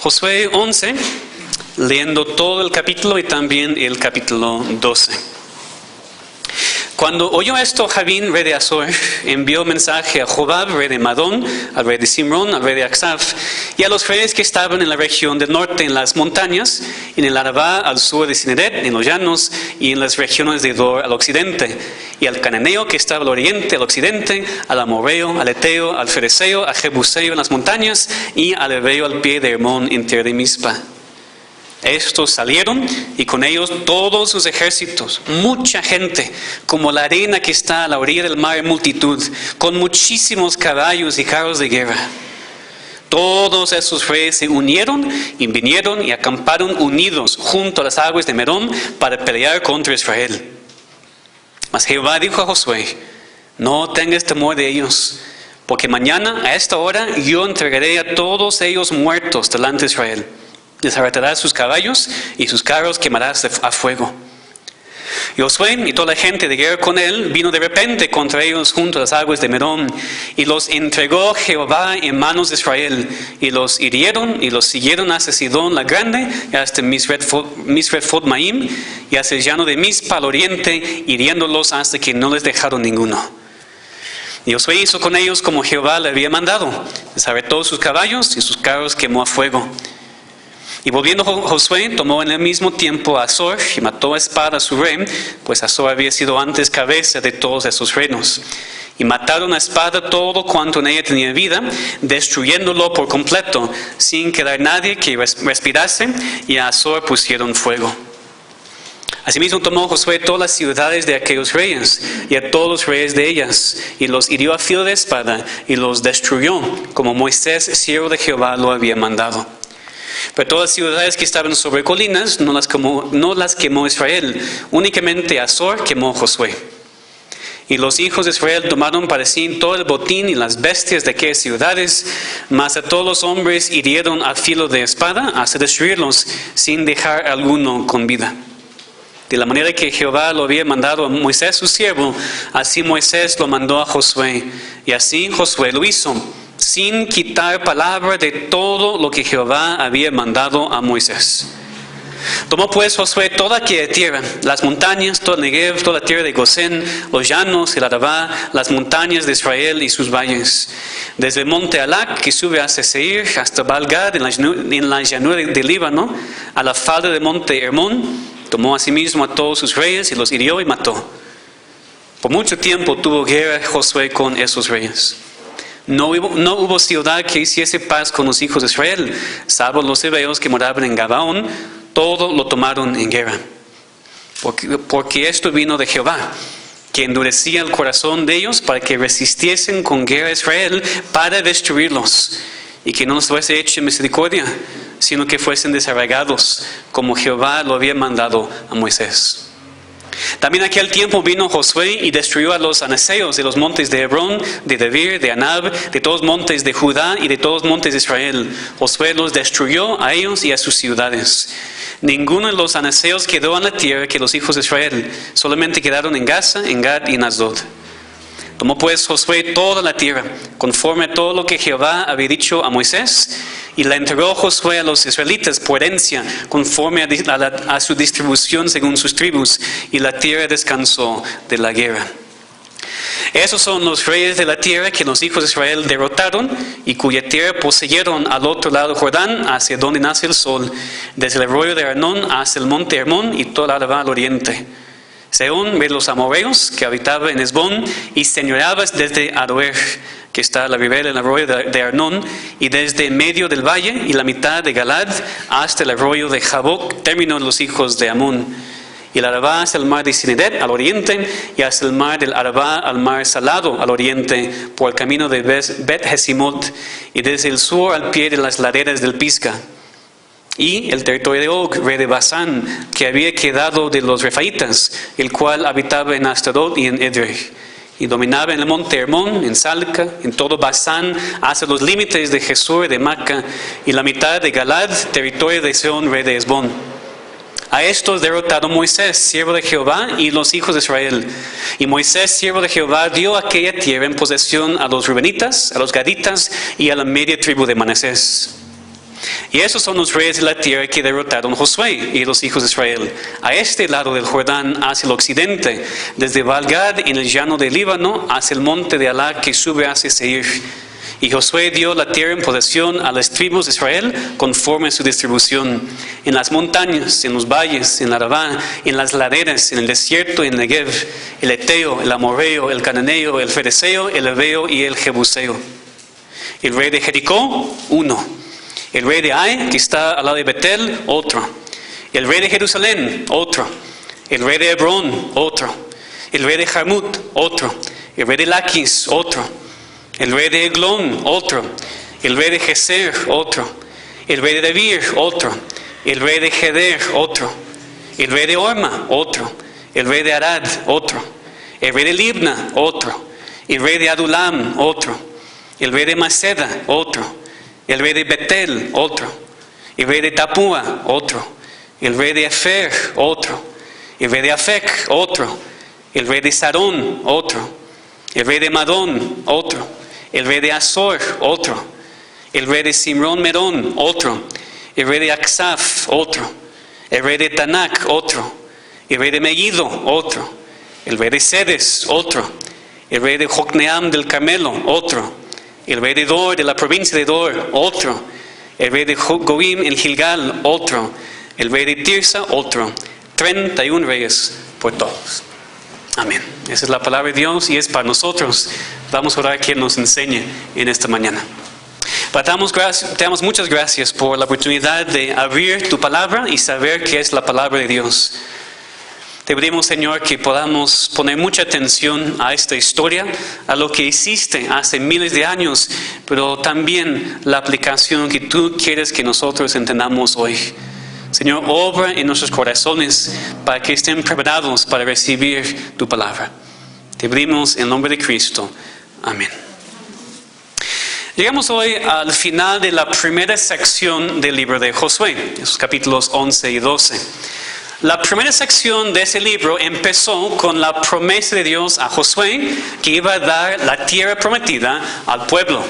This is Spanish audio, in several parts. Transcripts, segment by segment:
Josué 11, leyendo todo el capítulo y también el capítulo 12. Cuando oyó esto, Javín, rey de Azor, envió mensaje a Jobab, rey de Madón, al rey de Simrón, al rey de Aksaf, y a los reyes que estaban en la región del norte, en las montañas, en el Arabá, al sur de Cineret, en los llanos, y en las regiones de Dor, al occidente, y al cananeo que estaba al oriente, al occidente, al amorreo, al eteo, al fereceo, al jebuseo en las montañas, y al heveo al pie de Hermón, en tierra de Mizpa. Estos salieron y con ellos todos sus ejércitos, mucha gente, como la arena que está a la orilla del mar en multitud, con muchísimos caballos y carros de guerra. Todos esos reyes se unieron y vinieron y acamparon unidos junto a las aguas de Merón para pelear contra Israel. Mas Jehová dijo a Josué: no tengas temor de ellos, porque mañana a esta hora yo entregaré a todos ellos muertos delante de Israel. Les arrebatarás sus caballos y sus carros quemarás a fuego. Y Josué y toda la gente de guerra con él vino de repente contra ellos junto a las aguas de Merón, y los entregó Jehová en manos de Israel, y los hirieron y los siguieron hasta Sidón la grande, y hasta Misrefot-Maim, y hasta el llano de Mizpa al oriente, hiriéndolos hasta que no les dejaron ninguno. Y Josué hizo con ellos como Jehová le había mandado, les arrebató sus caballos y sus carros quemó a fuego. Y volviendo Josué, tomó en el mismo tiempo a Azor y mató a espada a su rey, pues Azor había sido antes cabeza de todos esos reinos. Y mataron a espada todo cuanto en ella tenía vida, destruyéndolo por completo, sin quedar nadie que respirase, y a Azor pusieron fuego. Asimismo tomó Josué todas las ciudades de aquellos reyes, y a todos los reyes de ellas, y los hirió a filo de espada, y los destruyó, como Moisés, siervo de Jehová, lo había mandado. Pero todas las ciudades que estaban sobre colinas no las quemó Israel, únicamente Azor quemó Josué. Y los hijos de Israel tomaron para sí todo el botín y las bestias de aquellas ciudades, mas a todos los hombres hirieron a filo de espada hasta destruirlos, sin dejar alguno con vida. De la manera que Jehová lo había mandado a Moisés su siervo, así Moisés lo mandó a Josué, y así Josué lo hizo, sin quitar palabra de todo lo que Jehová había mandado a Moisés. Tomó pues Josué toda aquella tierra, las montañas, todo el Negev, toda la tierra de Gosén, los llanos, el Arabá, las montañas de Israel y sus valles, desde el monte Alac, que sube hacia Seir, hasta Baal-Gad, en la llanura del Líbano, a la falda del monte Hermón. Tomó asimismo a todos sus reyes y los hirió y mató. Por mucho tiempo tuvo guerra Josué con esos reyes. No hubo ciudad que hiciese paz con los hijos de Israel, salvo los hebeos que moraban en Gabaón, todo lo tomaron en guerra. Porque esto vino de Jehová, que endurecía el corazón de ellos para que resistiesen con guerra a Israel para destruirlos, y que no les fuese hecha misericordia, sino que fuesen desarraigados, como Jehová lo había mandado a Moisés. También aquel tiempo vino Josué y destruyó a los anaseos de los montes de Hebrón, de Debir, de Anab, de todos los montes de Judá y de todos los montes de Israel. Josué los destruyó a ellos y a sus ciudades. Ninguno de los anaseos quedó en la tierra que los hijos de Israel, solamente quedaron en Gaza, en Gad y en Asdod. Tomó pues Josué toda la tierra, conforme a todo lo que Jehová había dicho a Moisés, y la entregó Josué a los israelitas por herencia, conforme a su distribución según sus tribus, y la tierra descansó de la guerra. Esos son los reyes de la tierra que los hijos de Israel derrotaron, y cuya tierra poseyeron al otro lado del Jordán, hacia donde nace el sol, desde el arroyo de Arnón hasta el monte Hermón y toda la Arabá al oriente. Sehón, de los amorreos, que habitaba en Hesbón, y señoreaba desde Aroer, que está a la ribera del arroyo de Arnón, y desde medio del valle y la mitad de Galad hasta el arroyo de Jaboc, término de los hijos de Amón. Y el Arabá hasta el mar de Cineret al oriente, y hasta el mar del Arabá al mar Salado al oriente, por el camino de Bet-Jesimot, y desde el sur al pie de las laderas del Pisga. Y el territorio de Og, rey de Basán, que había quedado de los refaitas, el cual habitaba en Astarot y en Edrei. Y dominaba en el monte Hermón, en Salca, en todo Basán, hasta los límites de Jesús de Maca, y la mitad de Galad, territorio de Sehón, rey de Hesbón. A estos derrotaron Moisés, siervo de Jehová, y los hijos de Israel. Y Moisés, siervo de Jehová, dio aquella tierra en posesión a los rubenitas, a los gaditas y a la media tribu de Manasés. Y esos son los reyes de la tierra que derrotaron Josué y los hijos de Israel. A este lado del Jordán, hacia el occidente, desde Baal-Gad en el llano del Líbano, hacia el monte de Alá que sube hacia Seir. Y Josué dio la tierra en posesión a las tribus de Israel conforme a su distribución. En las montañas, en los valles, en la Arabá, en las laderas, en el desierto, en Negev, el Eteo, el Amorreo, el Cananeo, el Fereceo, el Heveo y el Jebuseo. El rey de Jericó, uno. El rey de Ai, que está al lado de Betel, otro. El rey de Jerusalén, otro. El rey de Hebrón, otro. El rey de Jarmut, otro. El rey de Laquis, otro. El rey de Eglón, otro. El rey de Geser, otro. El rey de Debir, otro. El rey de Geder, otro. El rey de Orma, otro. El rey de Arad, otro. El rey de Libna, otro. El rey de Adulam, otro. El rey de Maceda, otro. El rey de Betel, otro. El rey de Tapúa, otro. El rey de Efer, otro. El rey de Afec, otro. El rey de Sarón, otro. El rey de Madón, otro. El rey de Azor, otro. El rey de Simrón Merón, otro. El rey de Aksaf, otro. El rey de Tanak, otro. El rey de Megiddo, otro. El rey de Sedes, otro. El rey de Jocneam del Carmelo, otro. El rey de Dor, de la provincia de Dor, otro. El rey de Goim en Gilgal, otro. El rey de Tirsa, otro. 31 reyes por todos. Amén. Esa es la palabra de Dios y es para nosotros. Vamos a orar que nos enseñe en esta mañana. Te damos muchas gracias por la oportunidad de abrir tu palabra y saber qué es la palabra de Dios. Te pedimos, Señor, que podamos poner mucha atención a esta historia, a lo que hiciste hace miles de años, pero también la aplicación que tú quieres que nosotros entendamos hoy. Señor, obra en nuestros corazones para que estén preparados para recibir tu palabra. Te pedimos en el nombre de Cristo. Amén. Llegamos hoy al final de la primera sección del libro de Josué, esos capítulos 11 y 12. La primera sección de ese libro empezó con la promesa de Dios a Josué que iba a dar la tierra prometida al pueblo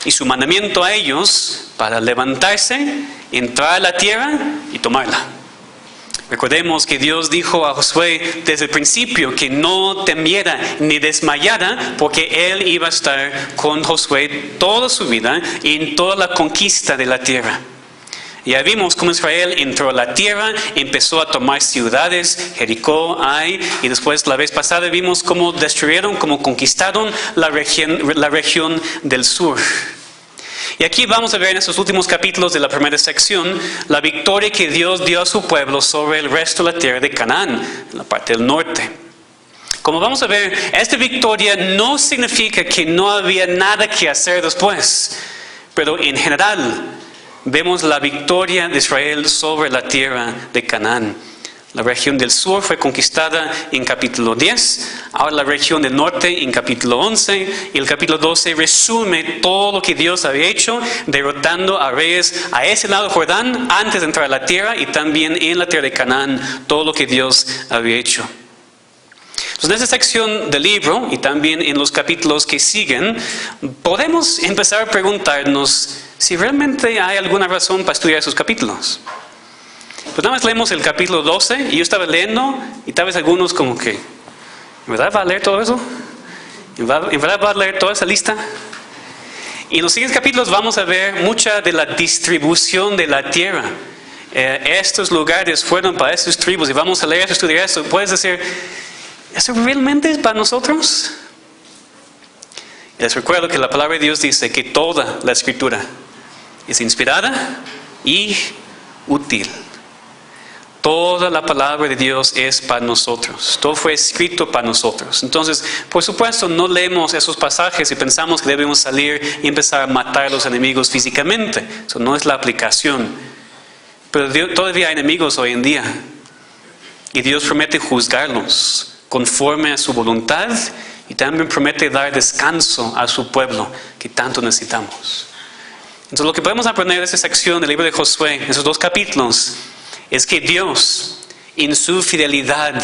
y su mandamiento a ellos para levantarse, entrar a la tierra y tomarla. Recordemos que Dios dijo a Josué desde el principio que no temiera ni desmayara porque Él iba a estar con Josué toda su vida y en toda la conquista de la tierra. Ya vimos cómo Israel entró a la tierra, empezó a tomar ciudades, Jericó, Ai, y después la vez pasada vimos cómo destruyeron, cómo conquistaron la región del sur. Y aquí vamos a ver en estos últimos capítulos de la primera sección la victoria que Dios dio a su pueblo sobre el resto de la tierra de Canaán, en la parte del norte. Como vamos a ver, esta victoria no significa que no había nada que hacer después, pero en general vemos la victoria de Israel sobre la tierra de Canaán. La región del sur fue conquistada en capítulo 10, ahora la región del norte en capítulo 11, y el capítulo 12 resume todo lo que Dios había hecho, derrotando a reyes a ese lado del Jordán antes de entrar a la tierra, y también en la tierra de Canaán, todo lo que Dios había hecho. Entonces, en esta sección del libro, y también en los capítulos que siguen, podemos empezar a preguntarnos si realmente hay alguna razón para estudiar esos capítulos. Pues nada más leemos el capítulo 12 y yo estaba leyendo y tal vez algunos como que, ¿en verdad va a leer todo eso? ¿En verdad va a leer toda esa lista? Y en los siguientes capítulos vamos a ver mucha de la distribución de la tierra. Estos lugares fueron para estas tribus y vamos a leer esto, estudiar esto. Puedes decir, ¿eso realmente es para nosotros? Les recuerdo que la palabra de Dios dice que toda la escritura es inspirada y útil. Toda la palabra de Dios es para nosotros. Todo fue escrito para nosotros. Entonces, por supuesto, no leemos esos pasajes y pensamos que debemos salir y empezar a matar a los enemigos físicamente. Eso no es la aplicación. Pero todavía hay enemigos hoy en día. Y Dios promete juzgarlos conforme a su voluntad y también promete dar descanso a su pueblo que tanto necesitamos. Entonces, lo que podemos aprender de esta sección del libro de Josué, esos dos capítulos, es que Dios, en su fidelidad,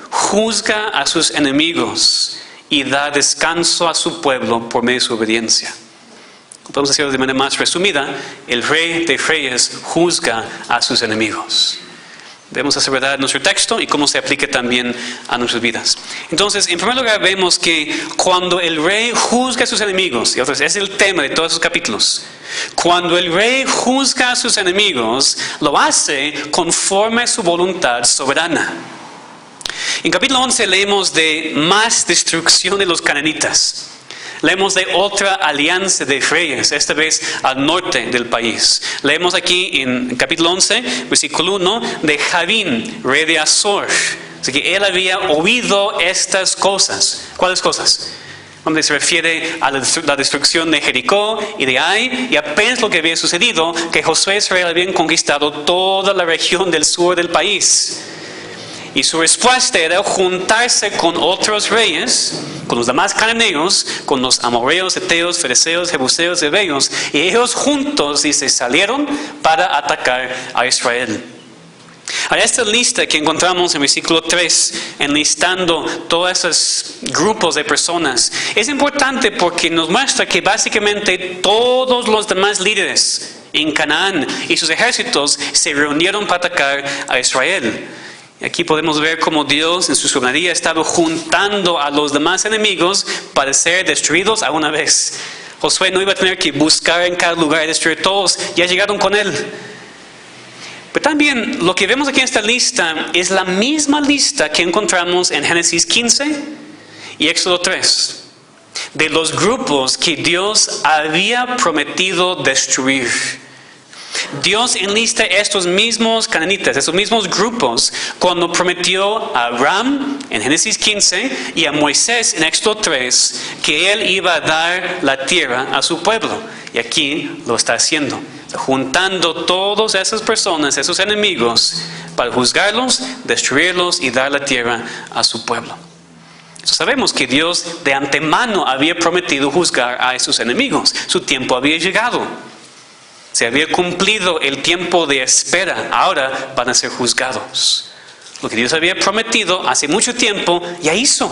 juzga a sus enemigos y da descanso a su pueblo por medio de su obediencia. podemos decirlo de manera más resumida, el Rey de Reyes juzga a sus enemigos. Debemos hacer verdad nuestro texto y cómo se aplica también a nuestras vidas. Entonces, en primer lugar, vemos que cuando el rey juzga a sus enemigos, y otra vez, es el tema de todos esos capítulos. Cuando el rey juzga a sus enemigos, lo hace conforme a su voluntad soberana. En capítulo 11 leemos de más destrucción de los cananitas. Leemos de otra alianza de reyes, esta vez al norte del país. Leemos aquí en capítulo 11, versículo 1, de Javín, rey de Azor. Así que él había oído estas cosas. ¿Cuáles cosas? Donde se refiere a la destrucción de Jericó y de Ai, y apenas lo que había sucedido, que Josué y Israel habían conquistado toda la región del sur del país. Y su respuesta era juntarse con otros reyes, con los demás cananeos, con los amorreos, heteos, fereceos, jebuseos, heveos, y ellos juntos, dice, salieron para atacar a Israel. Ahora, esta lista que encontramos en versículo 3, enlistando todos esos grupos de personas, es importante porque nos muestra que básicamente todos los demás líderes en Canaán y sus ejércitos se reunieron para atacar a Israel. Aquí podemos ver cómo Dios en su soberanía estaba juntando a los demás enemigos para ser destruidos a una vez. Josué no iba a tener que buscar en cada lugar y destruir todos, ya llegaron con él. Pero también lo que vemos aquí en esta lista es la misma lista que encontramos en Génesis 15 y Éxodo 3, de los grupos que Dios había prometido destruir. Dios enlista estos mismos cananitas, estos mismos grupos, cuando prometió a Abraham en Génesis 15 y a Moisés en Éxodo 3 que él iba a dar la tierra a su pueblo. Y aquí lo está haciendo, juntando todas esas personas, esos enemigos, para juzgarlos, destruirlos y dar la tierra a su pueblo. Sabemos que Dios de antemano había prometido juzgar a esos enemigos. Su tiempo había llegado. Se había cumplido el tiempo de espera, ahora van a ser juzgados. Lo que Dios había prometido hace mucho tiempo, ya hizo.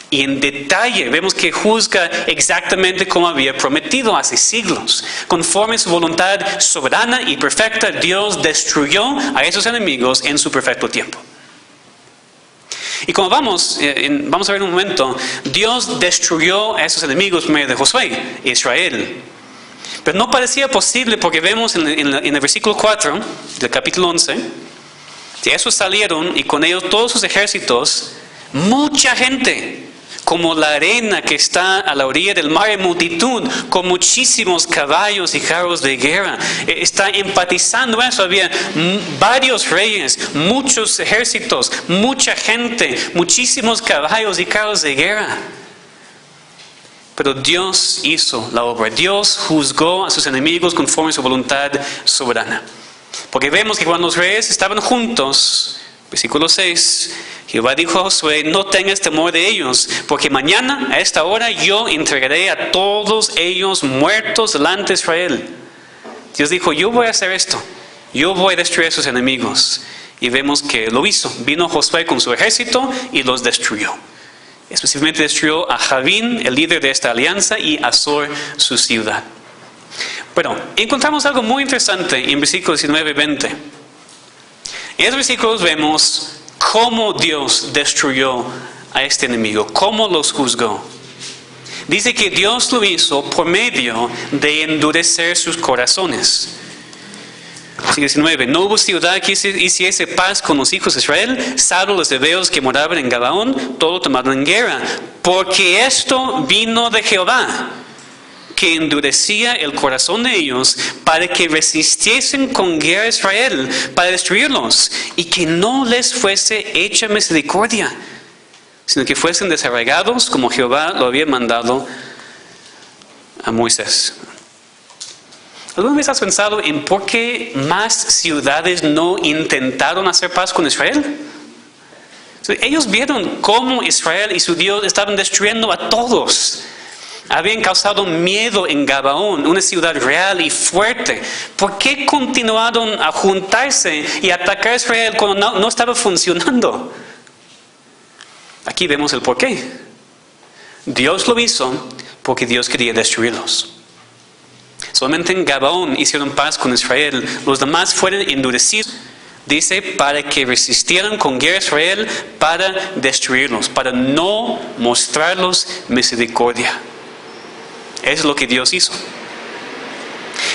Y en detalle vemos que juzga exactamente como había prometido hace siglos. Conforme a su voluntad soberana y perfecta, Dios destruyó a esos enemigos en su perfecto tiempo. Y como vamos a ver en un momento, Dios destruyó a esos enemigos por medio de Josué, Israel. Pero no parecía posible porque vemos en el versículo 4 del capítulo 11, que esos salieron y con ellos todos sus ejércitos, mucha gente, como la arena que está a la orilla del mar en multitud, con muchísimos caballos y carros de guerra. Está empatizando eso. Había varios reyes, muchos ejércitos, mucha gente, muchísimos caballos y carros de guerra. Pero Dios hizo la obra. Dios juzgó a sus enemigos conforme a su voluntad soberana. Porque vemos que cuando los reyes estaban juntos, versículo 6, Jehová dijo a Josué, no tengas temor de ellos, porque mañana a esta hora yo entregaré a todos ellos muertos delante de Israel. Dios dijo, yo voy a hacer esto. Yo voy a destruir a sus enemigos. Y vemos que lo hizo. Vino Josué con su ejército y los destruyó. Específicamente destruyó a Javín, el líder de esta alianza, y Azor, su ciudad. Bueno, encontramos algo muy interesante en versículos 19 y 20. En estos versículos vemos cómo Dios destruyó a este enemigo, cómo los juzgó. Dice que Dios lo hizo por medio de endurecer sus corazones. Versículo 19. No hubo ciudad que hiciese paz con los hijos de Israel, salvo los heveos que moraban en Gabaón, todo tomado en guerra. Porque esto vino de Jehová, que endurecía el corazón de ellos para que resistiesen con guerra a Israel, para destruirlos, y que no les fuese hecha misericordia, sino que fuesen desarraigados como Jehová lo había mandado a Moisés. ¿Alguna vez has pensado en por qué más ciudades no intentaron hacer paz con Israel? Ellos vieron cómo Israel y su Dios estaban destruyendo a todos. Habían causado miedo en Gabaón, una ciudad real y fuerte. ¿Por qué continuaron a juntarse y atacar a Israel cuando no estaba funcionando? Aquí vemos el porqué. Dios lo hizo porque Dios quería destruirlos. Solamente en Gabaón hicieron paz con Israel. Los demás fueron endurecidos. Dice, para que resistieran con guerra a Israel, para destruirlos, para no mostrarlos misericordia. Eso es lo que Dios hizo.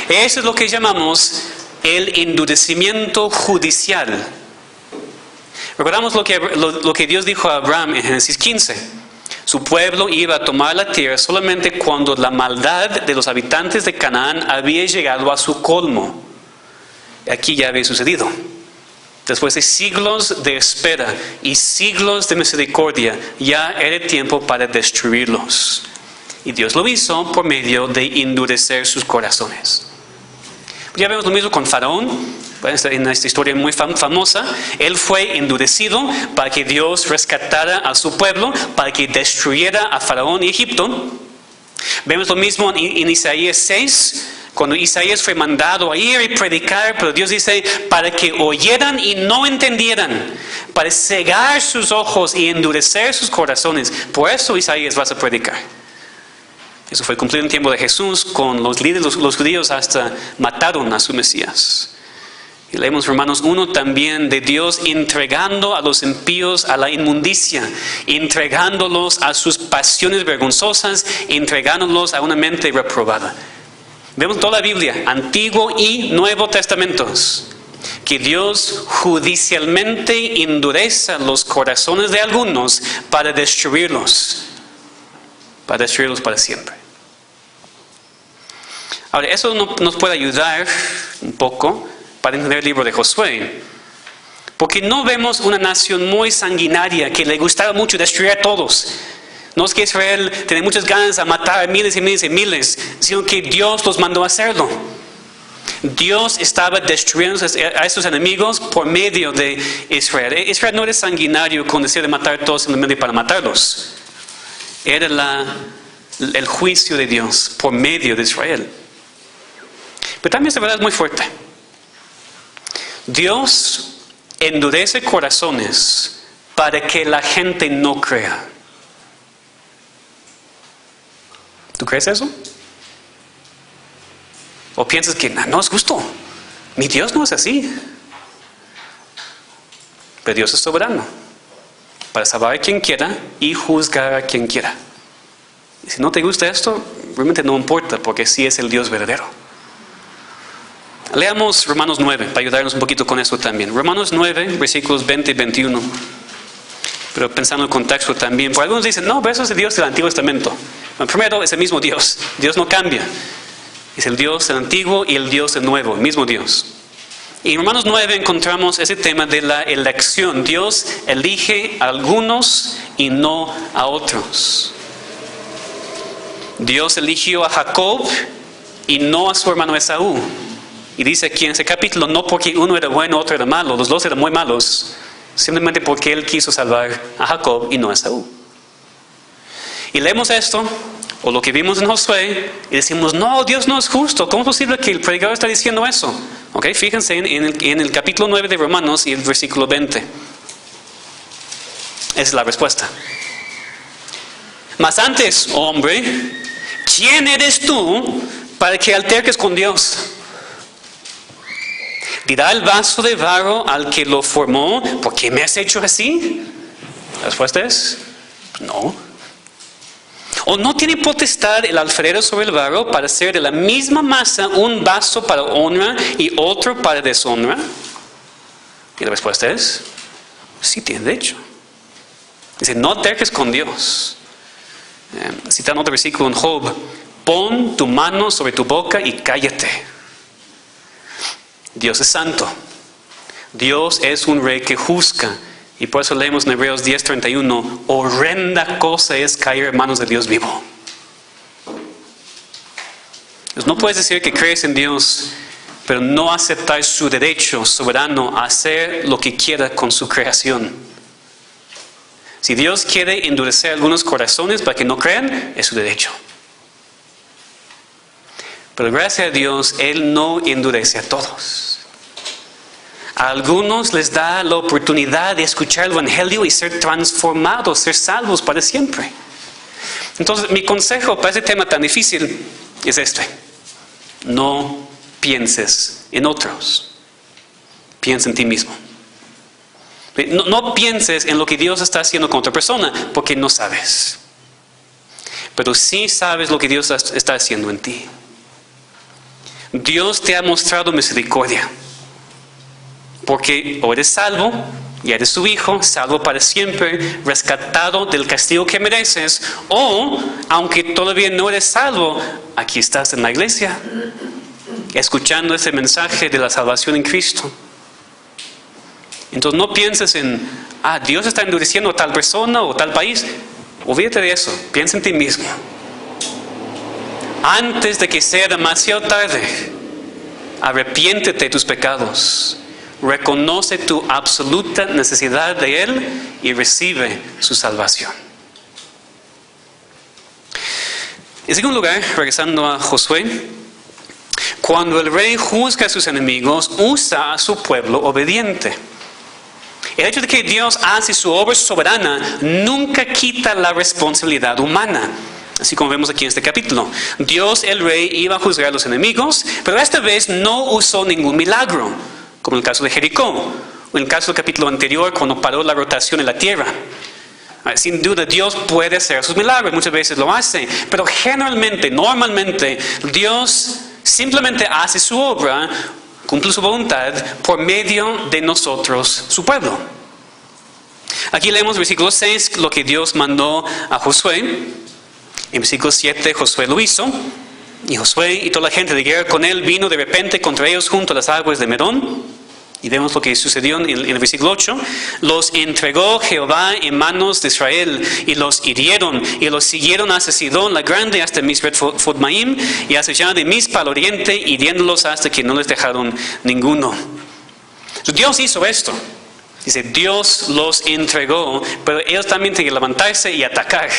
Eso es lo que llamamos el endurecimiento judicial. Recordamos lo que Dios dijo a Abraham en Génesis 15. Su pueblo iba a tomar la tierra solamente cuando la maldad de los habitantes de Canaán había llegado a su colmo. Aquí ya había sucedido. Después de siglos de espera y siglos de misericordia, ya era tiempo para destruirlos. Y Dios lo hizo por medio de endurecer sus corazones. Ya vemos lo mismo con Faraón. En esta historia muy famosa, él fue endurecido para que Dios rescatara a su pueblo, para que destruyera a Faraón y Egipto. Vemos lo mismo en Isaías 6. Cuando Isaías fue mandado a ir y predicar, pero Dios dice, para que oyeran y no entendieran, para cegar sus ojos y endurecer sus corazones. Por eso Isaías vas a predicar. Eso fue cumplido en el tiempo de Jesús, con los líderes, los judíos hasta mataron a su Mesías. Y leemos Romanos 1 también de Dios entregando a los impíos a la inmundicia, entregándolos a sus pasiones vergonzosas, entregándolos a una mente reprobada. Vemos toda la Biblia, Antiguo y Nuevo Testamentos, que Dios judicialmente endurece los corazones de algunos para destruirlos para siempre. Ahora, eso nos puede ayudar un poco para entender el libro de Josué, porque no vemos una nación muy sanguinaria que le gustaba mucho destruir a todos. No es que Israel tenía muchas ganas de matar a miles y miles y miles, sino que Dios los mandó a hacerlo. Dios estaba destruyendo a estos enemigos por medio de Israel. Israel no era sanguinario con decir de matar a todos simplemente para matarlos. Era el juicio de Dios por medio de Israel. Pero también esta verdad es muy fuerte. Dios endurece corazones para que la gente no crea. ¿Tú crees eso? ¿O piensas que no es justo? Mi Dios no es así. Pero Dios es soberano para salvar a quien quiera y juzgar a quien quiera. Y si no te gusta esto, realmente no importa, porque sí es el Dios verdadero. Leamos Romanos 9 para ayudarnos un poquito con eso también. Romanos 9, versículos 20 y 21. Pero pensando en el contexto también, porque algunos dicen, no, pero eso es el Dios del Antiguo Testamento. Bueno, primero, es el mismo Dios. Dios no cambia. Es el Dios del Antiguo y el Dios del Nuevo, el mismo Dios. Y en Romanos 9 encontramos ese tema de la elección. Dios elige a algunos y no a otros. Dios eligió a Jacob y no a su hermano Esaú. Y dice aquí en ese capítulo, no porque uno era bueno, otro era malo, los dos eran muy malos, simplemente porque Él quiso salvar a Jacob y no a Esaú. Y leemos esto, o lo que vimos en Josué, y decimos, no, Dios no es justo. ¿Cómo es posible que el predicador está diciendo eso? Okay, fíjense en el capítulo 9 de Romanos y el versículo 20. Esa es la respuesta. Mas antes, hombre, ¿quién eres tú para que alterques con Dios? ¿Dirá el vaso de barro al que lo formó, ¿por qué me has hecho así? La respuesta es, no. ¿O no tiene potestad el alfarero sobre el barro para hacer de la misma masa un vaso para honra y otro para deshonra? Y la respuesta es, sí tiene derecho. Dice, no alterques con Dios. Citando otro versículo en Job, pon tu mano sobre tu boca y cállate. Dios es santo. Dios es un rey que juzga. Y por eso leemos en Hebreos 10:31, horrenda cosa es caer en manos de Dios vivo. Entonces, no puedes decir que crees en Dios, pero no aceptar su derecho soberano a hacer lo que quiera con su creación. Si Dios quiere endurecer algunos corazones para que no crean, es su derecho. Pero gracias a Dios, Él no endurece a todos. A algunos les da la oportunidad de escuchar el Evangelio y ser transformados, ser salvos para siempre. Entonces, mi consejo para ese tema tan difícil es este. No pienses en otros. Piensa en ti mismo. No pienses en lo que Dios está haciendo con otra persona, porque no sabes. Pero sí sabes lo que Dios está haciendo en ti. Dios te ha mostrado misericordia. Porque o eres salvo, y eres su hijo, salvo para siempre, rescatado del castigo que mereces, o, aunque todavía no eres salvo, aquí estás en la iglesia, escuchando ese mensaje de la salvación en Cristo. Entonces no pienses en, Dios está endureciendo a tal persona o tal país. Olvídate de eso, piensa en ti mismo. Antes de que sea demasiado tarde, arrepiéntete de tus pecados. Reconoce tu absoluta necesidad de Él y recibe su salvación. En segundo lugar, regresando a Josué, cuando el rey juzga a sus enemigos, usa a su pueblo obediente. El hecho de que Dios hace su obra soberana nunca quita la responsabilidad humana. Así como vemos aquí en este capítulo. Dios, el rey, iba a juzgar a los enemigos, pero esta vez no usó ningún milagro, como en el caso de Jericó, o en el caso del capítulo anterior, cuando paró la rotación en la tierra. Sin duda, Dios puede hacer sus milagros, muchas veces lo hace, pero generalmente, normalmente, Dios simplemente hace su obra, cumple su voluntad por medio de nosotros, su pueblo. Aquí leemos en versículo 6 lo que Dios mandó a Josué. En versículo 7 Josué lo hizo. Y Josué y toda la gente de guerra con él vino de repente contra ellos junto a las aguas de Medón. Y vemos lo que sucedió en el versículo 8. Los entregó Jehová en manos de Israel y los hirieron y los siguieron hasta Sidón la grande, hasta Misret Fotmaim y hasta allá de Mizpa al oriente, hiriéndolos hasta que no les dejaron ninguno. Entonces, Dios hizo esto. Dice, Dios los entregó, pero ellos también tienen que levantarse y atacar.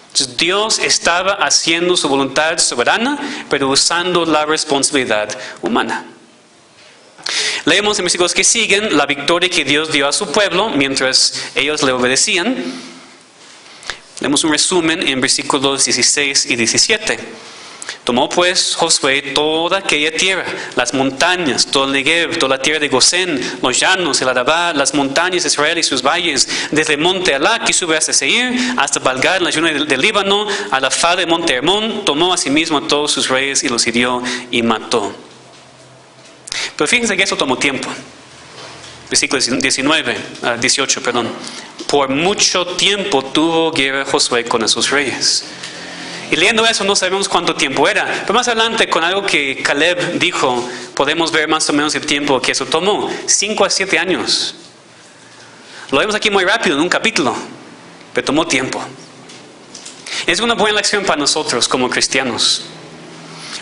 Entonces, Dios estaba haciendo su voluntad soberana, pero usando la responsabilidad humana. Leemos en versículos que siguen la victoria que Dios dio a su pueblo mientras ellos le obedecían. Leemos un resumen en versículos 16 y 17. Tomó pues Josué toda aquella tierra, las montañas, todo el Negev, toda la tierra de Gosén, los llanos, el Arabá, las montañas de Israel y sus valles, desde el monte Alá, que sube hasta Seir, hasta Balgar, en la llanura del Líbano, a la falda de monte Hermón. Tomó a sí mismo a todos sus reyes y los hirió y mató. Pero fíjense que eso tomó tiempo. Versículo 18. Por mucho tiempo tuvo guerra Josué con esos reyes. Y leyendo eso no sabemos cuánto tiempo era. Pero más adelante, con algo que Caleb dijo, podemos ver más o menos el tiempo que eso tomó. 5 a 7 años. Lo vemos aquí muy rápido en un capítulo, pero tomó tiempo. Es una buena lección para nosotros como cristianos.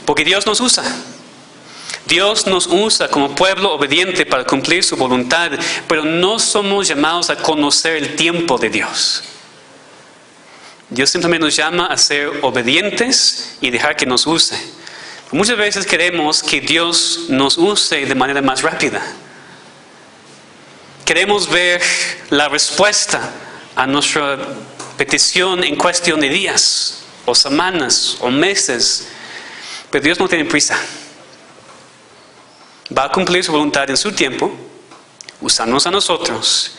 Porque Dios nos usa. Dios nos usa como pueblo obediente para cumplir su voluntad, pero no somos llamados a conocer el tiempo de Dios. Dios simplemente nos llama a ser obedientes y dejar que nos use. Muchas veces queremos que Dios nos use de manera más rápida. Queremos ver la respuesta a nuestra petición en cuestión de días, o semanas, o meses. Pero Dios no tiene prisa. Va a cumplir su voluntad en su tiempo, usándonos a nosotros.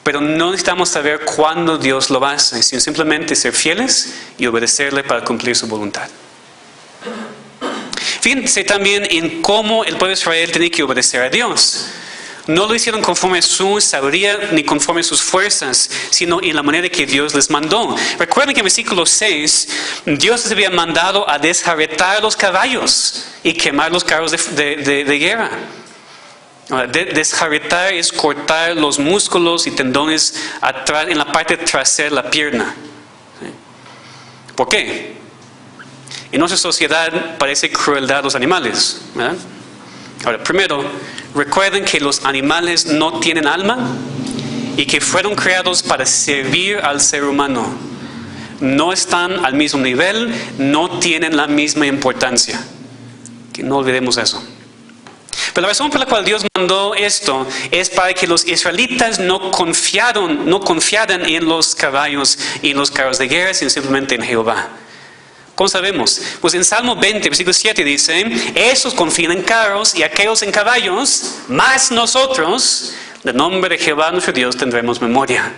Pero no necesitamos saber cuándo Dios lo va a hacer, sino simplemente ser fieles y obedecerle para cumplir su voluntad. Fíjense también en cómo el pueblo de Israel tenía que obedecer a Dios. No lo hicieron conforme a su sabiduría ni conforme a sus fuerzas, sino en la manera que Dios les mandó. Recuerden que en versículo 6, Dios les había mandado a desjarretar los caballos y quemar los carros de guerra. Desjarretar es cortar los músculos y tendones atrás, en la parte trasera de la pierna. ¿Por qué? En nuestra sociedad parece crueldad a los animales, ¿verdad? Ahora, primero, recuerden que los animales no tienen alma y que fueron creados para servir al ser humano. No están al mismo nivel, no tienen la misma importancia. Que no olvidemos eso. Pero la razón por la cual Dios mandó esto es para que los israelitas no confiaran en los caballos y en los carros de guerra, sino simplemente en Jehová. ¿Cómo sabemos? Pues en Salmo 20, versículo 7 dice, esos confían en carros y aquellos en caballos, mas nosotros, del nombre de Jehová nuestro Dios, tendremos memoria.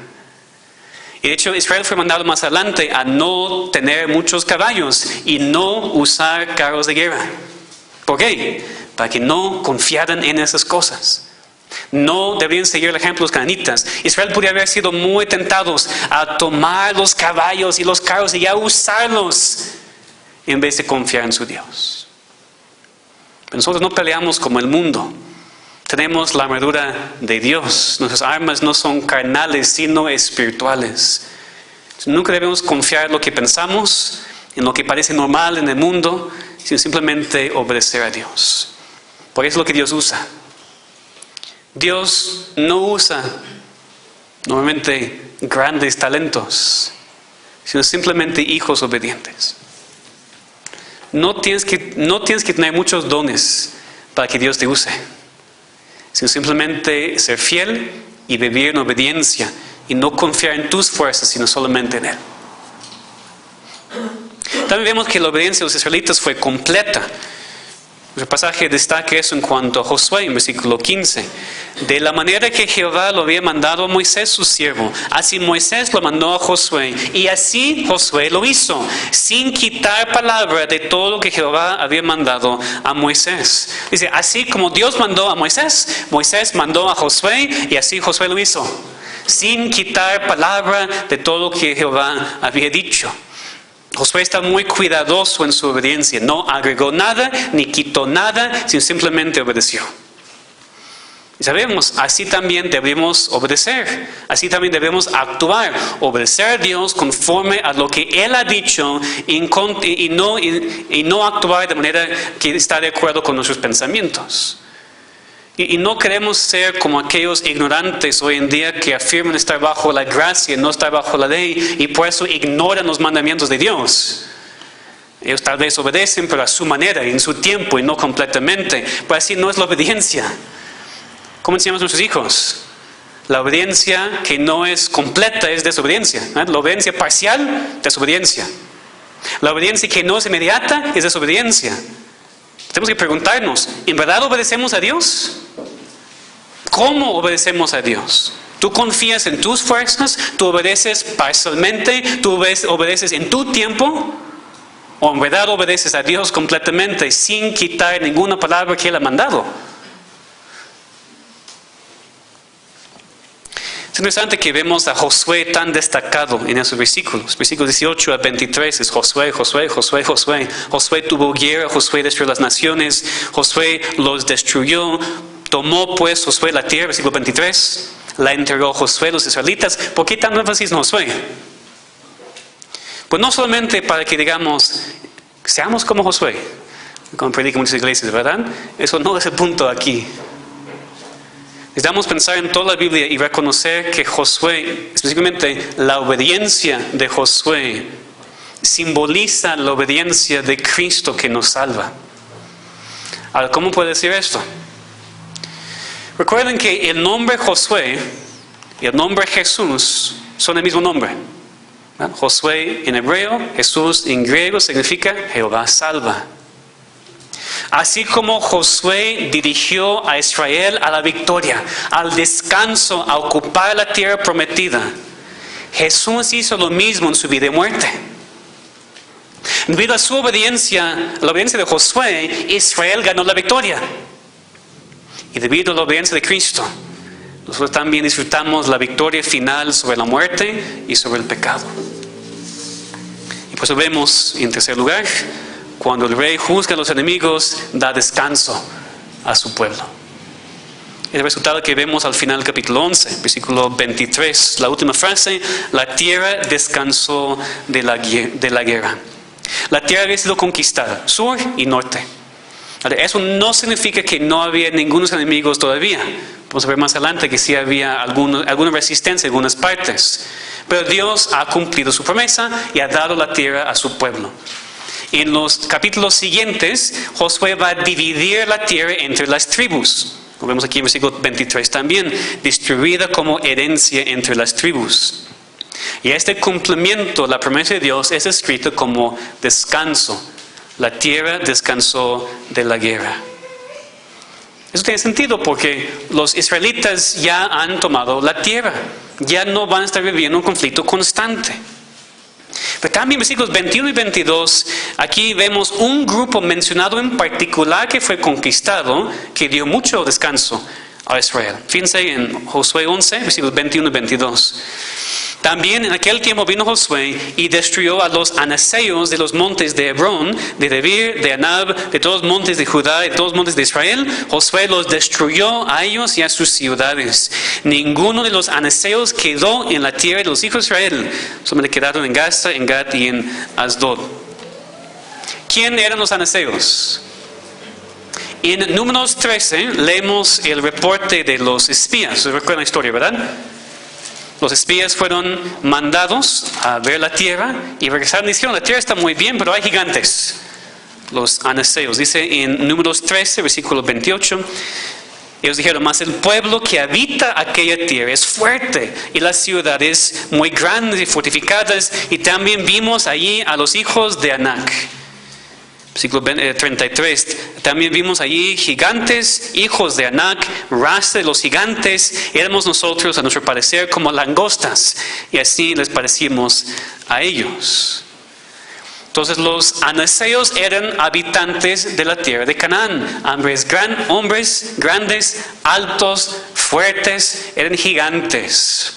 Y de hecho Israel fue mandado más adelante a no tener muchos caballos y no usar carros de guerra. ¿Por qué? Para que no confiaran en esas cosas. No deberían seguir el ejemplo de los cananitas. Israel podría haber sido muy tentados a tomar los caballos y los carros y ya usarlos en vez de confiar en su Dios. Pero nosotros no peleamos como el mundo. Tenemos la armadura de Dios. Nuestras armas no son carnales, sino espirituales. Nunca debemos confiar en lo que pensamos, en lo que parece normal en el mundo, sino simplemente obedecer a Dios. Porque es lo que Dios usa. Dios no usa normalmente grandes talentos, sino simplemente hijos obedientes. No tienes que tener muchos dones para que Dios te use, sino simplemente ser fiel y vivir en obediencia y no confiar en tus fuerzas, sino solamente en Él. También vemos que la obediencia de los israelitas fue completa. El pasaje destaca eso en cuanto a Josué, en versículo 15. De la manera que Jehová lo había mandado a Moisés su siervo, así Moisés lo mandó a Josué, y así Josué lo hizo, sin quitar palabra de todo lo que Jehová había mandado a Moisés. Dice, así como Dios mandó a Moisés, Moisés mandó a Josué, y así Josué lo hizo, sin quitar palabra de todo lo que Jehová había dicho. Josué está muy cuidadoso en su obediencia. No agregó nada, ni quitó nada, sino simplemente obedeció. Y sabemos, así también debemos obedecer. Así también debemos actuar. Obedecer a Dios conforme a lo que Él ha dicho y no actuar de manera que está de acuerdo con nuestros pensamientos. Y no queremos ser como aquellos ignorantes hoy en día que afirman estar bajo la gracia, no estar bajo la ley, y por eso ignoran los mandamientos de Dios. Ellos tal vez obedecen, pero a su manera, en su tiempo, y no completamente. Pero así no es la obediencia. ¿Cómo enseñamos a nuestros hijos? La obediencia que no es completa es desobediencia. La obediencia parcial, desobediencia. La obediencia que no es inmediata es desobediencia. Tenemos que preguntarnos, ¿en verdad obedecemos a Dios? ¿Cómo obedecemos a Dios? ¿Tú confías en tus fuerzas? ¿Tú obedeces parcialmente? ¿Tú obedeces en tu tiempo? ¿O en verdad obedeces a Dios completamente sin quitar ninguna palabra que Él ha mandado? Es interesante que vemos a Josué tan destacado en esos versículos. Versículos 18 a 23 es Josué, Josué, Josué, Josué. Josué tuvo guerra, Josué destruyó las naciones, Josué los destruyó. Tomó pues Josué la tierra, versículo 23, la entregó Josué a los israelitas. ¿Por qué tanto énfasis en Josué? Pues no solamente para que digamos, seamos como Josué, como predican muchas iglesias, ¿verdad? Eso no es el punto aquí. Necesitamos pensar en toda la Biblia y reconocer que Josué, específicamente la obediencia de Josué, simboliza la obediencia de Cristo que nos salva. Ahora, ¿cómo puede decir esto? Recuerden que el nombre Josué y el nombre Jesús son el mismo nombre. Josué en hebreo, Jesús en griego significa Jehová salva. Así como Josué dirigió a Israel a la victoria, al descanso, a ocupar la tierra prometida, Jesús hizo lo mismo en su vida y muerte. Debido a su obediencia, la obediencia de Josué, Israel ganó la victoria. Y debido a la obediencia de Cristo, nosotros también disfrutamos la victoria final sobre la muerte y sobre el pecado. Y por eso vemos, en tercer lugar, cuando el rey juzga a los enemigos, da descanso a su pueblo. El resultado que vemos al final del capítulo 11, versículo 23, la última frase, la tierra descansó de la guerra. La tierra había sido conquistada, sur y norte. Eso no significa que no había ningunos enemigos todavía. Vamos a ver más adelante que sí había alguna resistencia en algunas partes. Pero Dios ha cumplido su promesa y ha dado la tierra a su pueblo. En los capítulos siguientes, Josué va a dividir la tierra entre las tribus. Lo vemos aquí en versículo 23 también, distribuida como herencia entre las tribus. Y este cumplimiento, la promesa de Dios, es escrito como descanso. La tierra descansó de la guerra. Eso tiene sentido porque los israelitas ya han tomado la tierra. Ya no van a estar viviendo un conflicto constante. Pero también en versículos 21 y 22, aquí vemos un grupo mencionado en particular que fue conquistado, que dio mucho descanso a Israel. Fíjense en Josué 11, versículos 21 y 22. También en aquel tiempo vino Josué y destruyó a los anaseos de los montes de Hebrón, de Debir, de Anab, de todos los montes de Judá, de todos los montes de Israel. Josué los destruyó a ellos y a sus ciudades. Ninguno de los anaseos quedó en la tierra de los hijos de Israel. Solamente quedaron en Gaza, en Gat y en Asdod. ¿Quién eran los anaseos? En Números 13 leemos el reporte de los espías. ¿Se recuerdan la historia, verdad? Los espías fueron mandados a ver la tierra y regresaron y dijeron, la tierra está muy bien, pero hay gigantes. Los anaseos, dice en Números 13, versículo 28, ellos dijeron, mas el pueblo que habita aquella tierra es fuerte y las ciudades muy grandes y fortificadas, y también vimos allí a los hijos de Anac. Versículo 33, también vimos allí gigantes, hijos de Anac, raza de los gigantes, éramos nosotros a nuestro parecer como langostas, y así les parecimos a ellos. Entonces los anaseos eran habitantes de la tierra de Canaán, hombres grandes, altos, fuertes, eran gigantes.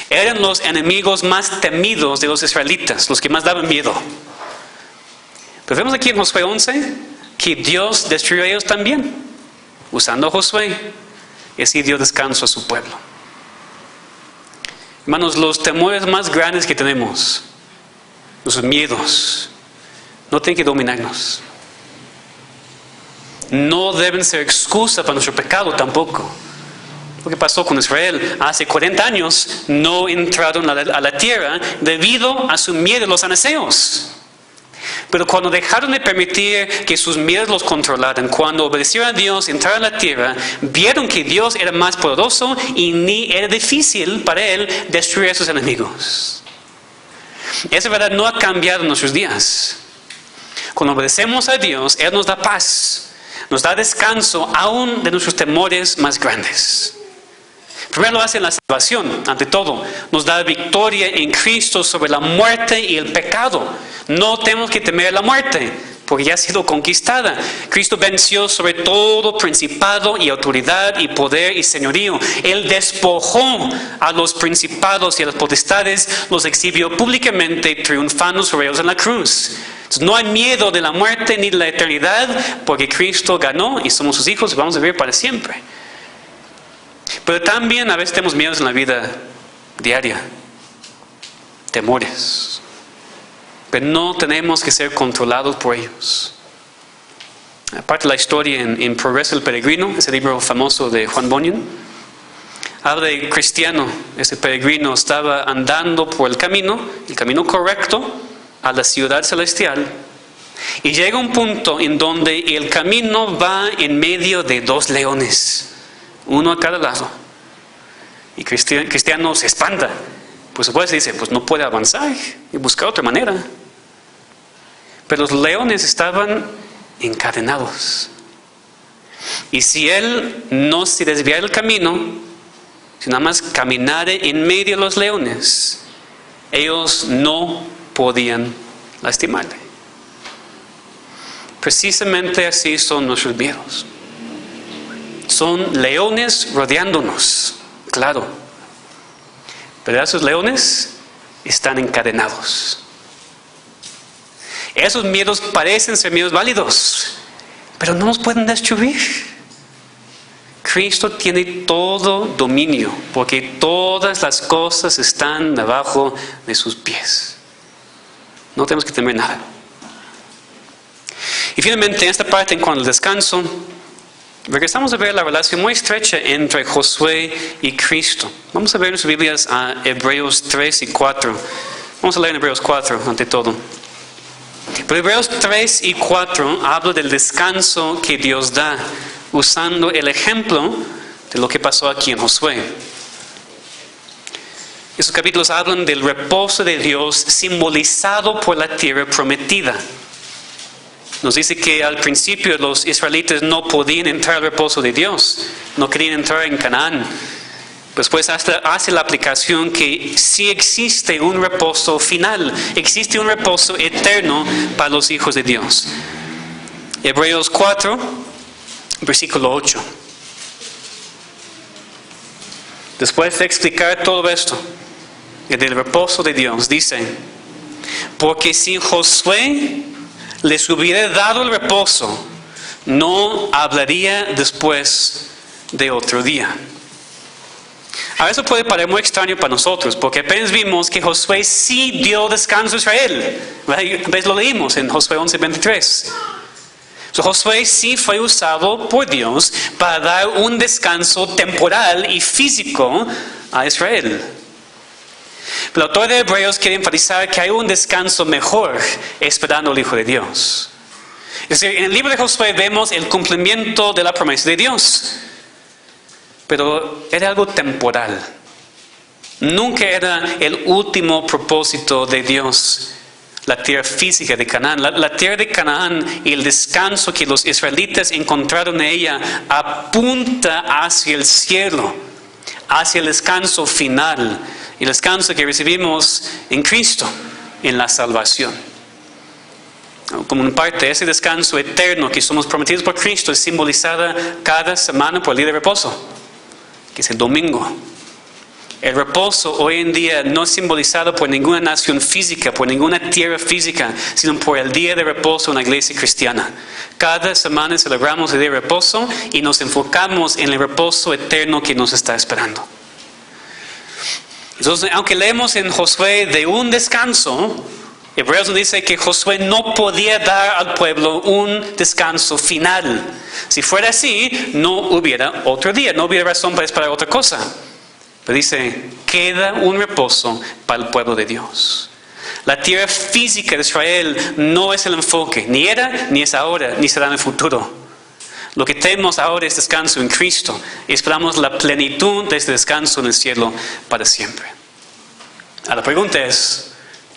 Eran los enemigos más temidos de los israelitas, los que más daban miedo. Pero vemos aquí en Josué 11 que Dios destruyó a ellos también, usando a Josué, y así dio descanso a su pueblo. Hermanos, los temores más grandes que tenemos, los miedos, no tienen que dominarnos. No deben ser excusa para nuestro pecado tampoco. Lo que pasó con Israel hace 40 años, no entraron a la tierra debido a su miedo a los anaseos. Pero cuando dejaron de permitir que sus miedos los controlaran, cuando obedecieron a Dios, entraron a la tierra, vieron que Dios era más poderoso y ni era difícil para Él destruir a sus enemigos. Esa verdad no ha cambiado en nuestros días. Cuando obedecemos a Dios, Él nos da paz, nos da descanso aún de nuestros temores más grandes. Primero lo hace en la salvación, ante todo. Nos da victoria en Cristo sobre la muerte y el pecado. No tenemos que temer la muerte, porque ya ha sido conquistada. Cristo venció sobre todo principado y autoridad y poder y señorío. Él despojó a los principados y a las potestades, los exhibió públicamente, triunfando sobre ellos en la cruz. Entonces, no hay miedo de la muerte ni de la eternidad, porque Cristo ganó y somos sus hijos y vamos a vivir para siempre. Pero también a veces tenemos miedos en la vida diaria, temores. Pero no tenemos que ser controlados por ellos. Aparte de la historia en Progreso del Peregrino, ese libro famoso de Juan Bunyan, habla de cristiano. Ese peregrino estaba andando por el camino correcto a la ciudad celestial. Y llega un punto en donde el camino va en medio de dos leones, uno a cada lado. Y cristiano se espanta. Por supuesto dice, pues no puede avanzar y buscar otra manera. Pero los leones estaban encadenados. Y si él no se desviara del camino, si nada más caminara en medio de los leones, ellos no podían lastimarle. Precisamente así son nuestros miedos. Son leones rodeándonos, claro. Pero esos leones están encadenados. Esos miedos parecen ser miedos válidos, pero no nos pueden destruir. Cristo tiene todo dominio, porque todas las cosas están debajo de sus pies. No tenemos que temer nada. Y finalmente, en esta parte, en cuanto al descanso, regresamos a ver la relación muy estrecha entre Josué y Cristo. Vamos a ver en sus Biblias a Hebreos 3 y 4. Vamos a leer en Hebreos 4 ante todo. Pero Hebreos 3 y 4 habla del descanso que Dios da, usando el ejemplo de lo que pasó aquí en Josué. Esos capítulos hablan del reposo de Dios simbolizado por la tierra prometida. Nos dice que al principio los israelitas no podían entrar al reposo de Dios, no querían entrar en Canaán. Después hasta hace la aplicación que sí existe un reposo final, existe un reposo eterno para los hijos de Dios. Hebreos 4, versículo 8. Después de explicar todo esto, del reposo de Dios, dice: porque si Josué les hubiera dado el reposo, no hablaría después de otro día. Ahora eso puede parecer muy extraño para nosotros, porque apenas vimos que Josué sí dio descanso a Israel. ¿Ves? Lo leímos en Josué 11:23. Josué sí fue usado por Dios para dar un descanso temporal y físico a Israel. Pero el autor de Hebreos quiere enfatizar que hay un descanso mejor esperando al Hijo de Dios. Es decir, en el libro de Josué vemos el cumplimiento de la promesa de Dios. Pero era algo temporal. Nunca era el último propósito de Dios, la tierra física de Canaán. La tierra de Canaán y el descanso que los israelitas encontraron en ella apunta hacia el cielo, hacia el descanso final, el descanso que recibimos en Cristo, en la salvación. Como una parte de ese descanso eterno que somos prometidos por Cristo es simbolizada cada semana por el día de reposo, que es el domingo. El reposo hoy en día no es simbolizado por ninguna nación física, por ninguna tierra física, sino por el día de reposo en la iglesia cristiana. Cada semana celebramos el día de reposo y nos enfocamos en el reposo eterno que nos está esperando. Entonces, aunque leemos en Josué de un descanso, Hebreos nos dice que Josué no podía dar al pueblo un descanso final. Si fuera así, no hubiera otro día, no hubiera razón para esperar otra cosa. Pero dice, queda un reposo para el pueblo de Dios. La tierra física de Israel no es el enfoque, ni era, ni es ahora, ni será en el futuro. Lo que tenemos ahora es descanso en Cristo y esperamos la plenitud de este descanso en el cielo para siempre. La pregunta es,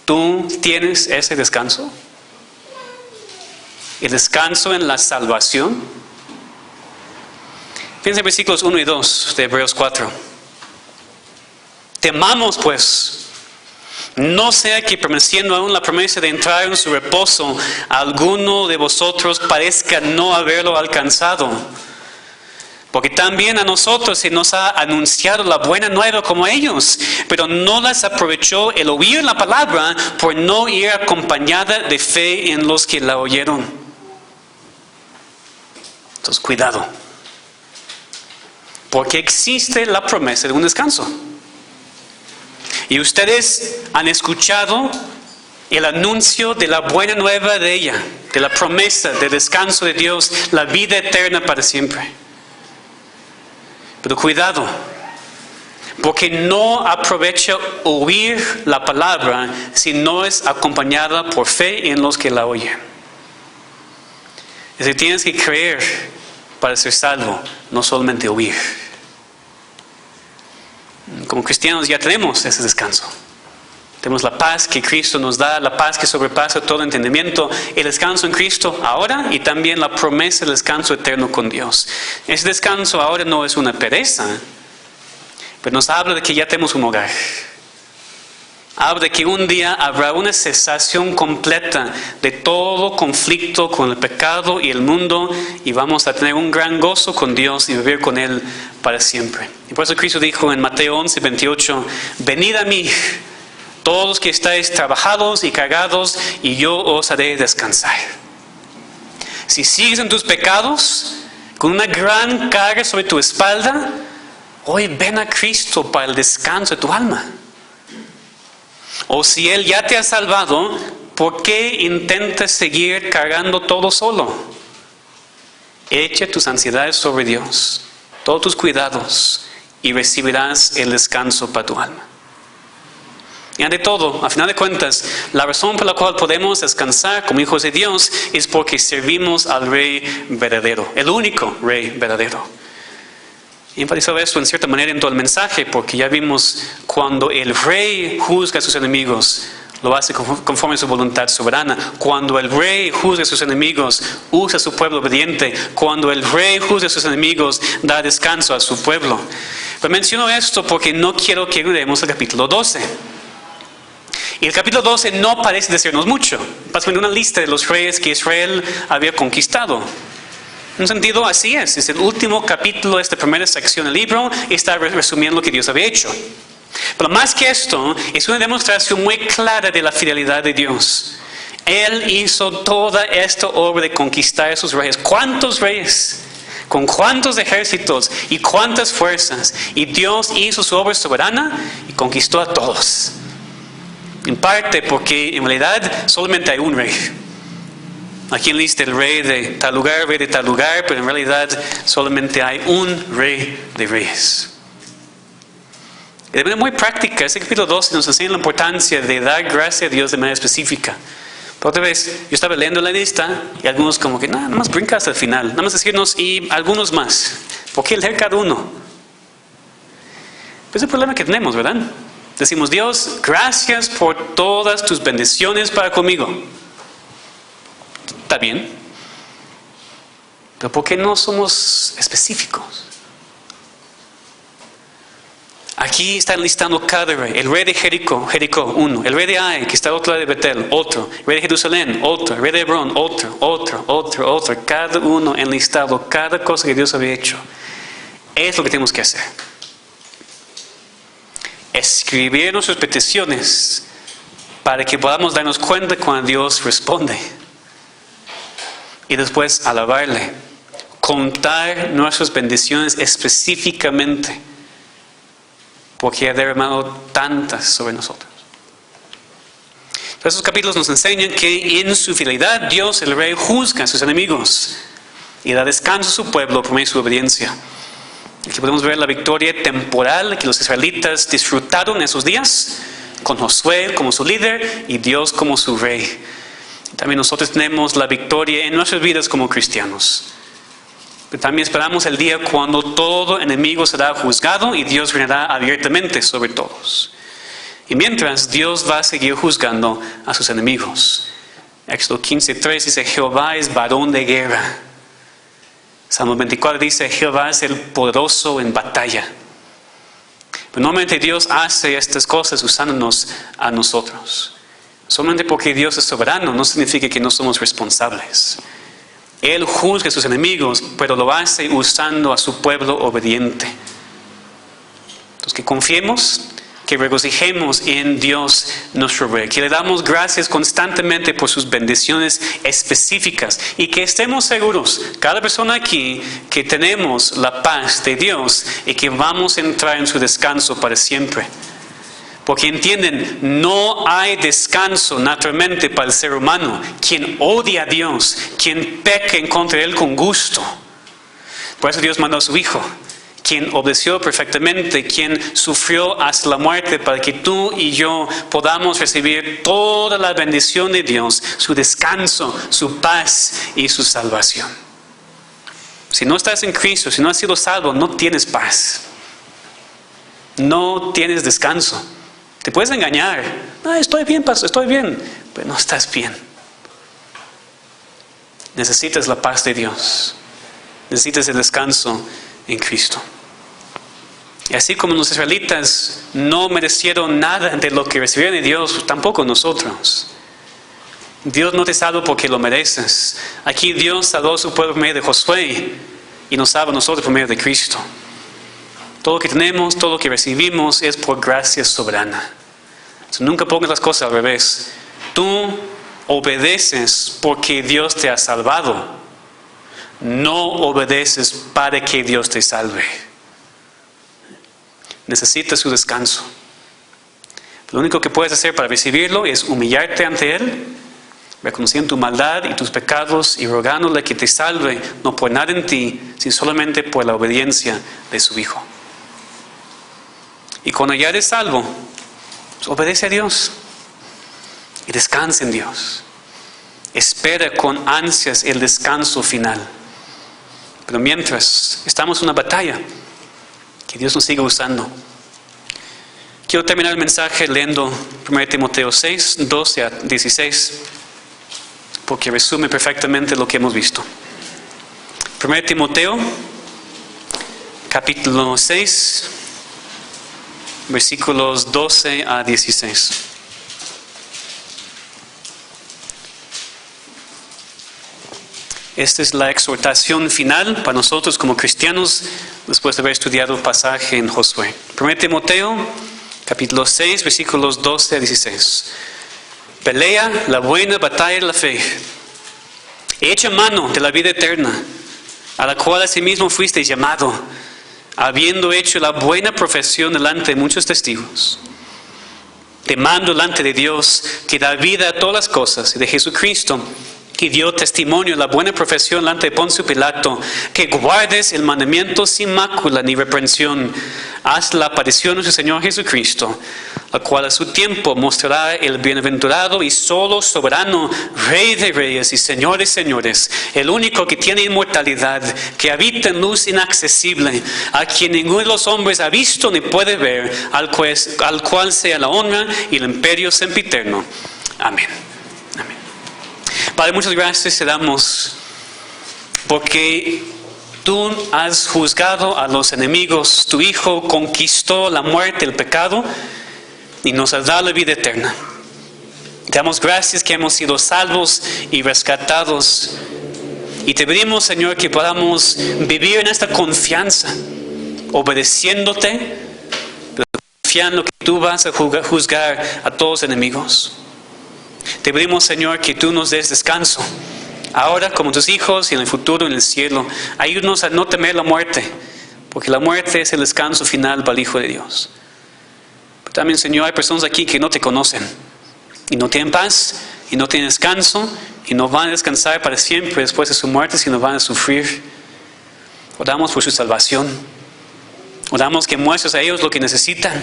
¿tú tienes ese descanso? ¿El descanso en la salvación? Fíjense en versículos 1 y 2 de Hebreos 4. Temamos pues, no sea que permaneciendo aún la promesa de entrar en su reposo, alguno de vosotros parezca no haberlo alcanzado. Porque también a nosotros se nos ha anunciado la buena nueva como ellos, pero no las aprovechó el oír la palabra por no ir acompañada de fe en los que la oyeron. Entonces, cuidado. Porque existe la promesa de un descanso. Y ustedes han escuchado el anuncio de la buena nueva de ella, de la promesa de descanso de Dios, la vida eterna para siempre. Pero cuidado, porque no aprovecha oír la palabra si no es acompañada por fe en los que la oyen. Es decir, tienes que creer para ser salvo, no solamente oír. Como cristianos ya tenemos ese descanso. Tenemos la paz que Cristo nos da, la paz que sobrepasa todo entendimiento, el descanso en Cristo ahora y también la promesa del descanso eterno con Dios. Ese descanso ahora no es una pereza, pero nos habla de que ya tenemos un hogar. Habla de que un día habrá una cesación completa de todo conflicto con el pecado y el mundo y vamos a tener un gran gozo con Dios y vivir con Él para siempre. Y por eso Cristo dijo en Mateo 11:28, venid a mí, todos los que estáis trabajados y cargados, y yo os haré descansar. Si sigues en tus pecados, con una gran carga sobre tu espalda, hoy ven a Cristo para el descanso de tu alma. O si Él ya te ha salvado, ¿por qué intentas seguir cargando todo solo? Echa tus ansiedades sobre Dios, todos tus cuidados, y recibirás el descanso para tu alma. Y ante todo, a final de cuentas, la razón por la cual podemos descansar como hijos de Dios es porque servimos al Rey verdadero, el único Rey verdadero. He enfatizado esto en cierta manera en todo el mensaje, porque ya vimos cuando el rey juzga a sus enemigos, lo hace conforme a su voluntad soberana. Cuando el rey juzga a sus enemigos, usa a su pueblo obediente. Cuando el rey juzga a sus enemigos, da descanso a su pueblo. Pero menciono esto porque no quiero que olvidemos el capítulo 12. Y el capítulo 12 no parece decirnos mucho. Básicamente una lista de los reyes que Israel había conquistado. En un sentido, así es el último capítulo de esta primera sección del libro y está resumiendo lo que Dios había hecho. Pero más que esto, es una demostración muy clara de la fidelidad de Dios. Él hizo toda esta obra de conquistar a sus reyes. ¿Cuántos reyes? ¿Con cuántos ejércitos y cuántas fuerzas? Y Dios hizo su obra soberana y conquistó a todos. En parte porque en realidad solamente hay un rey. Aquí enlista el rey de tal lugar, pero en realidad solamente hay un rey de reyes. De manera muy práctica, este capítulo 12 nos enseña la importancia de dar gracia a Dios de manera específica. Pero otra vez, yo estaba leyendo la lista y algunos como que, nada más brinca hasta el final, nada más decirnos y algunos más. ¿Por qué leer cada uno? Pues es el problema que tenemos, ¿verdad? Decimos, Dios, gracias por todas tus bendiciones para conmigo. Está bien, pero ¿por qué no somos específicos? Aquí están listando cada rey. El rey de Jericó, uno. El rey de Ai, que está al otro lado de Betel, otro. El rey de Jerusalén, otro. El rey de Hebrón, otro. Cada uno enlistado, cada cosa que Dios había hecho. Es lo que tenemos que hacer. Escribir nuestras peticiones para que podamos darnos cuenta cuando Dios responde. Y después alabarle, contar nuestras bendiciones específicamente, porque ha derramado tantas sobre nosotros. Estos capítulos nos enseñan que en su fidelidad Dios, el rey, juzga a sus enemigos y da descanso a su pueblo por medio de su obediencia. Aquí podemos ver la victoria temporal que los israelitas disfrutaron en esos días, con Josué como su líder y Dios como su rey. También nosotros tenemos la victoria en nuestras vidas como cristianos. Pero también esperamos el día cuando todo enemigo será juzgado y Dios reinará abiertamente sobre todos. Y mientras, Dios va a seguir juzgando a sus enemigos. Éxodo 15:3 dice, Jehová es varón de guerra. Salmo 24 dice, Jehová es el poderoso en batalla. Pero normalmente Dios hace estas cosas usándonos a nosotros. Solamente porque Dios es soberano no significa que no somos responsables. Él juzga a sus enemigos, pero lo hace usando a su pueblo obediente. Entonces que confiemos, que regocijemos en Dios nuestro Rey, que le damos gracias constantemente por sus bendiciones específicas y que estemos seguros, cada persona aquí, que tenemos la paz de Dios y que vamos a entrar en su descanso para siempre. Porque entienden, no hay descanso naturalmente para el ser humano. Quien odia a Dios, quien peca en contra de Él con gusto. Por eso Dios mandó a su Hijo, quien obedeció perfectamente, quien sufrió hasta la muerte para que tú y yo podamos recibir toda la bendición de Dios, su descanso, su paz y su salvación. Si no estás en Cristo, si no has sido salvo, no tienes paz. No tienes descanso. Te puedes engañar. No, estoy bien, pastor, estoy bien. Pero no estás bien. Necesitas la paz de Dios. Necesitas el descanso en Cristo. Y así como los israelitas no merecieron nada de lo que recibieron de Dios, tampoco nosotros. Dios no te salva porque lo mereces. Aquí Dios salvó a su pueblo por medio de Josué y nos salva a nosotros por medio de Cristo. Todo lo que tenemos, todo lo que recibimos es por gracia soberana. Entonces, nunca pongas las cosas al revés. Tú obedeces porque Dios te ha salvado. No obedeces para que Dios te salve. Necesitas su descanso. Lo único que puedes hacer para recibirlo es humillarte ante Él, reconociendo tu maldad y tus pecados y rogándole que te salve, no por nada en ti, sino solamente por la obediencia de su Hijo. Y cuando ya eres salvo, pues obedece a Dios y descansa en Dios. Espera con ansias el descanso final. Pero mientras estamos en una batalla, Que Dios nos siga usando. Quiero terminar el mensaje leyendo 1 Timoteo 6, 12 a 16, porque resume perfectamente lo que hemos visto. 1 Timoteo, capítulo 6, versículos 12 a 16. Esta es la exhortación final para nosotros como cristianos después de haber estudiado el pasaje en Josué. 1 Timoteo, capítulo 6, versículos 12 a 16. Pelea la buena batalla de la fe. Echa mano de la vida eterna, a la cual asimismo fuiste llamado, habiendo hecho la buena profesión delante de muchos testigos. Te mando delante de Dios, que da vida a todas las cosas, y de Jesucristo, que dio testimonio de la buena profesión delante de Poncio Pilato, que guardes el mandamiento sin mácula ni reprensión, hasta la aparición de nuestro Señor Jesucristo, la cual a su tiempo mostrará el bienaventurado y solo soberano, Rey de reyes y Señor de señores, el único que tiene inmortalidad, que habita en luz inaccesible, a quien ninguno de los hombres ha visto ni puede ver, al cual sea la honra y el imperio sempiterno. Amén. Amén. Padre, muchas gracias te damos porque tú has juzgado a los enemigos. Tu Hijo conquistó la muerte, el pecado, y nos has dado la vida eterna. Te damos gracias que hemos sido salvos y rescatados. Y te pedimos, Señor, que podamos vivir en esta confianza, obedeciéndote, confiando que tú vas a juzgar a todos los enemigos. Te pedimos, Señor, que tú nos des descanso, ahora como tus hijos y en el futuro en el cielo. Ayúdanos a no temer la muerte, porque la muerte es el descanso final para el Hijo de Dios. Pero también, Señor, hay personas aquí que no te conocen y no tienen paz y no tienen descanso y no van a descansar para siempre después de su muerte, sino van a sufrir. Oramos por su salvación. Oramos que muestres a ellos lo que necesitan,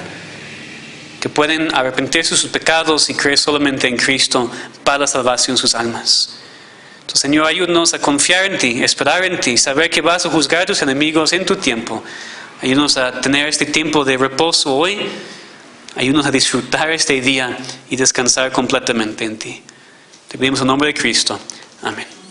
que pueden arrepentirse de sus pecados y creer solamente en Cristo para la salvación de sus almas. Entonces, Señor, ayúdanos a confiar en ti, esperar en ti, saber que vas a juzgar a tus enemigos en tu tiempo. Ayúdanos a tener este tiempo de reposo hoy. Ayúdanos a disfrutar este día y descansar completamente en ti. Te pedimos en nombre de Cristo. Amén.